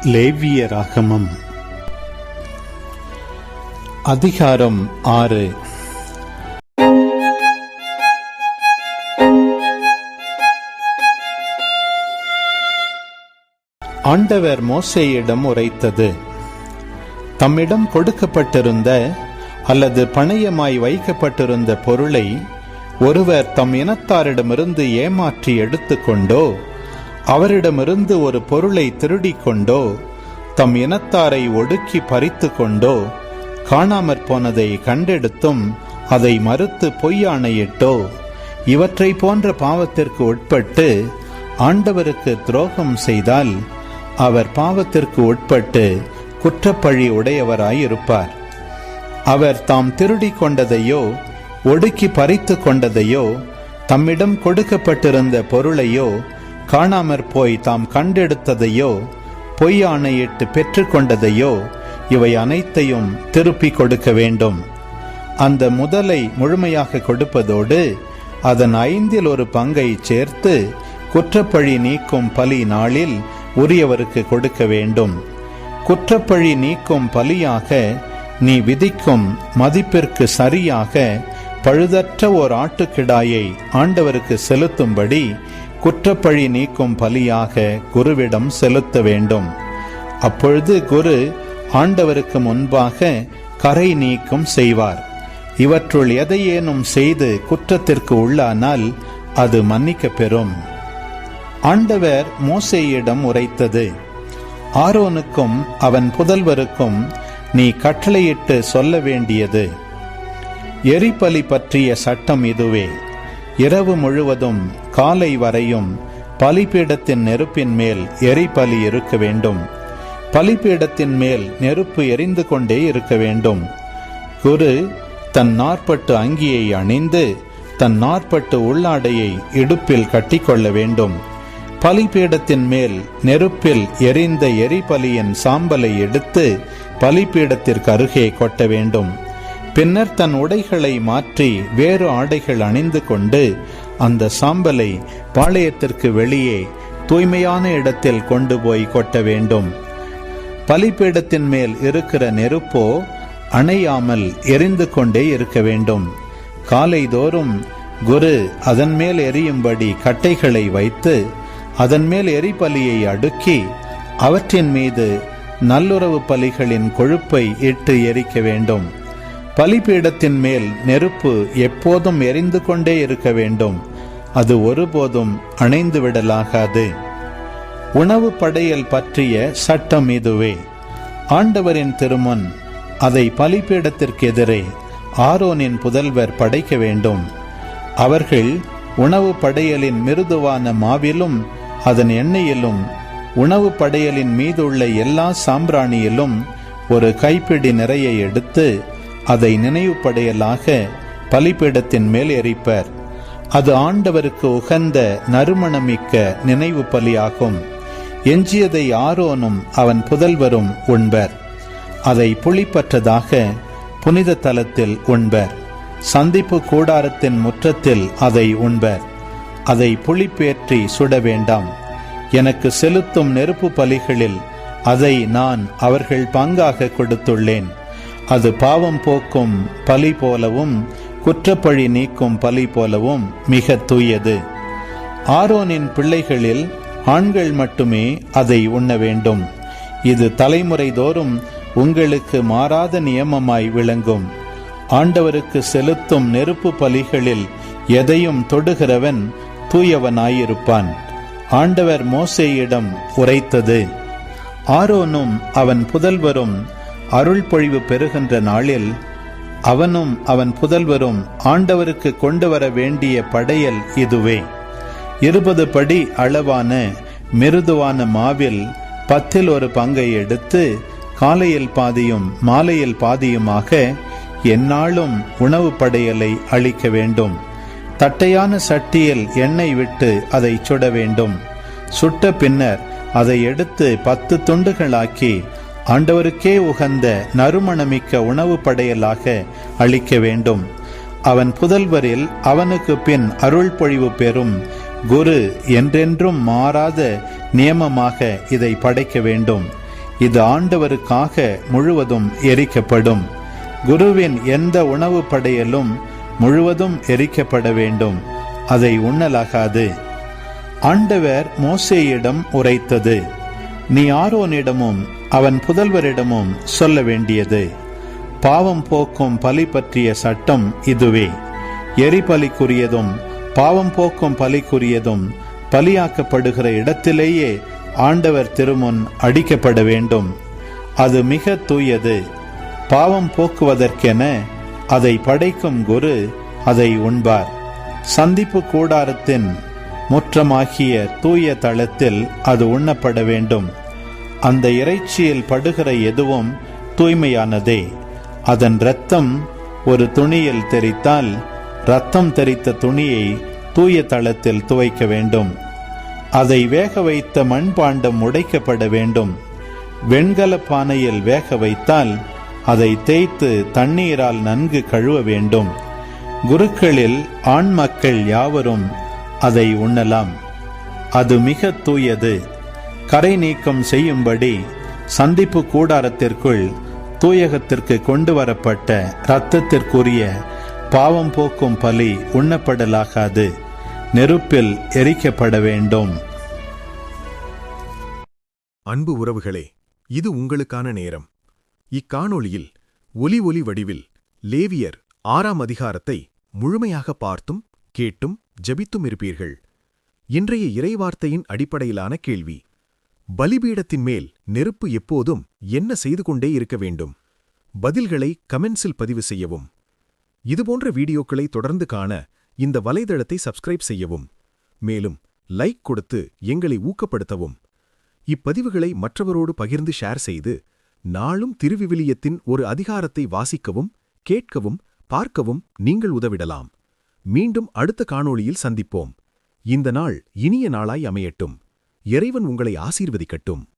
லேவியராகமம் அதிகாரம் 6. ஆண்டவர் மோசேயிடம் உரைத்தது: தம்மிடம் கொடுக்கப்பட்டிருந்த அல்லது பணயமாய் வைக்கப்பட்டிருந்த பொருளை ஒருவர் தம் இனத்தாரிடமிருந்து ஏமாற்றி எடுத்துக்கொண்டோ, அவரிடமிருந்து ஒரு பொருளை திருடிக் கொண்டோ, தம் இனத்தாரை ஒடுக்கி பறித்து கொண்டோ, காணாமற் போனதை கண்டெடுத்தும் அதை மறுத்து பொய்யாணையிட்டோ, இவற்றை போன்ற பாவத்திற்கு உட்பட்டு ஆண்டவருக்கு துரோகம் செய்தால் அவர் பாவத்திற்கு உட்பட்டு குற்றப்பழி உடையவராயிருப்பார். அவர் தாம் திருடிக் கொண்டதையோ ஒடுக்கி பறித்து கொண்டதையோ, தம்மிடம் கொடுக்கப்பட்டிருந்த பொருளையோ, காணாமற் போய் தாம் கண்டெடுத்ததையோ, பொய் ஆணையிட்டு பெற்று கொண்டதையோ, இவை அனைத்தையும் திருப்பிக் கொடுக்க வேண்டும். அந்த முதலை முழுமையாக கொடுப்பதோடு அதன் 5 பங்கை சேர்த்து குற்றப்பழி நீக்கும் பலி நாளில் உரியவருக்கு கொடுக்க வேண்டும். குற்றப்பழி நீக்கும் பலியாக நீ விதிக்கும் மதிப்பிற்கு சரியாக பழுதற்ற ஓர் ஆட்டுக்கிடாயை ஆண்டவருக்கு செலுத்தும்படி குற்றப்பழி நீக்கும் பலியாக குருவிடம் செலுத்த வேண்டும். அப்பொழுது குரு ஆண்டவருக்கு முன்பாக கரை நீக்கம் செய்வார். இவற்றுள் எதையேனும் செய்து குற்றத்திற்கு உள்ளானால் அது மன்னிக்கப் பெறும். ஆண்டவர் மோசேயிடம் உரைத்தது: ஆரோனுக்கும் அவன் புதல்வருக்கும் நீ கட்டளையிட்டு சொல்ல வேண்டியது: எரிபலி பற்றிய சட்டம் இதுவே. இரவு முழுவதும் காலை வரையும் பலிபீடத்தின் நெருப்பின் மேல் எரிபலி இருக்க வேண்டும். பலிபீடத்தின் மேல் நெருப்பு எரிந்து கொண்டே இருக்க வேண்டும். குரு தன் நாற்பட்டு அங்கியை அணிந்து தன் நாற்பட்டு உள்ளாடையை இடுப்பில் கட்டிக்கொள்ள வேண்டும். பலிபீடத்தின் மேல் நெருப்பில் எரிந்த எரிபலியின் சாம்பலை எடுத்து பலிபீடத்திற்கு அருகே கொட்ட வேண்டும். பின்னர் தன் உடைகளை மாற்றி வேறு ஆடைகள் அணிந்து கொண்டு அந்த சாம்பலை பாளையத்திற்கு வெளியே தூய்மையான இடத்தில் கொண்டு போய் கொட்ட வேண்டும். பலிபீடத்தின் மேல் இருக்கிற நெருப்போ அணையாமல் எரிந்து கொண்டே இருக்க வேண்டும். காலைதோறும் குரு அதன் மேல் எரியும்படி கட்டைகளை வைத்து அதன் மேல் எரிபலியை அடுக்கி அவற்றின் மீது நல்லுறவு பலிகளின் கொழுப்பை இட்டு எரிக்க வேண்டும். பலிபீடத்தின் மேல் நெருப்பு எப்போதும் எரிந்து கொண்டே இருக்க வேண்டும். அது ஒருபோதும் அணைந்து விடலாகாது. உணவு படையல் பற்றிய சட்டம் இதுவே. ஆண்டவரின் திருமுன் அதை பலிபீடத்திற்கு எதிரே ஆரோனின் புதல்வர் படைக்க வேண்டும். அவர்கள் உணவு படையலின் மிருதுவான மாவிலும் அதன் எண்ணெயிலும் உணவு படையலின் மீதுள்ள எல்லா சாம்பிராணியிலும் ஒரு கைப்பிடி நிறைய எடுத்து அதை நினைவு படையலாக பலிபீடத்தின் மேல் எரிப்பர். அது ஆண்டவருக்கு உகந்த நறுமணமிக்க நினைவு பலியாகும். எஞ்சியதை ஆரோனும் அவன் புதல்வரும் உண்பர். அதை புளிப்பற்றதாக புனித தலத்தில் உண்பர். சந்திப்பு கூடாரத்தின் முற்றத்தில் அதை உண்பர். அதை புளிப்பேற்றி சுட வேண்டாம். எனக்கு செலுத்தும் நெருப்பு பலிகளில் அதை நான் அவர்கள் பங்காக கொடுத்துள்ளேன். அது பாவம் போக்கும் பலி போலவும் குற்றப்பழி நீக்கும் பலி போலவும் மிக தூயது. ஆரோனின் பிள்ளைகளில் ஆண்கள் மட்டுமே அதை உண்ண வேண்டும். இது தலைமுறை தோறும் உங்களுக்கு மாறாத நியமமாய் விளங்கும். ஆண்டவருக்கு செலுத்தும் நெருப்பு பலிகளில் எதையும் தொடுகிறவன் தூயவனாயிருப்பான். ஆண்டவர் மோசேயிடம் உரைத்தது: ஆரோனும் அவன் புதல்வரும் அருள் பொழிவு பெறுகின்ற நாளில் அவனும் அவன் புதல்வரும் ஆண்டவருக்கு கொண்டு வர வேண்டிய படையல் இதுவே. 20 படி அளவான மிருதுவான மாவில் 10 பங்கை எடுத்து காலையில் பாதியும் மாலையில் பாதியுமாக எந்நாளும் உணவு படையலை அளிக்க வேண்டும். தட்டையான சட்டியில் எண்ணெய் விட்டு அதை சுட வேண்டும். சுட்ட பின்னர் அதை எடுத்து 10 துண்டுகளாக்கி ஆண்டவருக்கே உகந்த நறுமணமிக்க உணவு படையலாக அளிக்க வேண்டும். அவன் புதல்வரில் அவனுக்கு பின் அருள் பொழிவு பெறும் குரு என்றென்றும் மாறாத நியமமாக இதை படைக்க வேண்டும். இது ஆண்டவருக்காக முழுவதும் எரிக்கப்படும். குருவின் எந்த உணவு படையலும் முழுவதும் எரிக்கப்பட வேண்டும், அதை உண்ணலாகாது. ஆண்டவர் மோசேயிடம் உரைத்தது: நீ ஆரோனிடமும் அவன் புதல்வரிடமும் சொல்ல வேண்டியது: பாவம் போக்கும் பலி பற்றிய சட்டம் இதுவே. எரிபலிக்குரியதும் பாவம் போக்கும் பலிக்குரியதும் பலியாக்கப்படுகிற இடத்திலேயே ஆண்டவர் திருமுன் அடிக்கப்பட வேண்டும். அது மிக தூயது. பாவம் போக்குவதற்கென அதை படைக்கும் குரு அதை உண்பார். சந்திப்பு கூடாரத்தின் முற்றமாகிய தூய தளத்தில் அது உண்ணப்பட வேண்டும். அந்த இறைச்சியில் படுகிற எதுவும் தூய்மையானதே. அதன் இரத்தம் ஒரு துணியில் தெரித்தால் இரத்தம் தெரித்த துணியை தூய தளத்தில் துவைக்க வேண்டும். அதை வேக வைத்த மண்பாண்டம் உடைக்கப்பட வேண்டும். வெண்கல பானையில் வேக வைத்தால் அதை தேய்த்து தண்ணீரால் நன்கு கழுவ வேண்டும். குருக்களில் ஆண் மக்கள் யாவரும் அதை உண்ணலாம். அது மிக தூயது. கரை நீக்கம் செய்யும்படி சந்திப்பு கூடாரத்திற்குள் தூயகத்திற்கு கொண்டு வரப்பட்ட இரத்தத்திற்குரிய பாவம் போக்கும் பலி உண்ணப்படலாகாது, நெருப்பில் எரிக்கப்பட வேண்டும். அன்பு உறவுகளே, இது உங்களுக்கான நேரம். இக்காணொளியில் ஒலி வடிவில் லேவியர் 6ஆம் அதிகாரத்தை முழுமையாக பார்த்தும் கேட்டும் ஜெபித்தும் இருப்பீர்கள். இன்றைய இறைவார்த்தையின் அடிப்படையிலான கேள்வி: பலிபீடத்தின் மேல் நெருப்பு எப்போதும் என்ன செய்து கொண்டே இருக்க வேண்டும்? பதில்களை கமெண்ட்ஸில் பதிவு செய்யவும். இதுபோன்ற வீடியோக்களை தொடர்ந்து காண இந்த வலைதளத்தை சப்ஸ்கிரைப் செய்யவும். மேலும் லைக் கொடுத்து எங்களை ஊக்கப்படுத்தவும். இப்பதிவுகளை மற்றவரோடு பகிர்ந்து ஷேர் செய்து நாளும் திருவிவிலியத்தின் ஒரு அதிகாரத்தை வாசிக்கவும், கேட்கவும், பார்க்கவும் நீங்கள் உதவிடலாம். மீண்டும் அடுத்த காணொளியில் சந்திப்போம். இந்த நாள் இனிய நாளாய் அமையட்டும். இறைவன் உங்களை ஆசீர்வதிக்கட்டும்.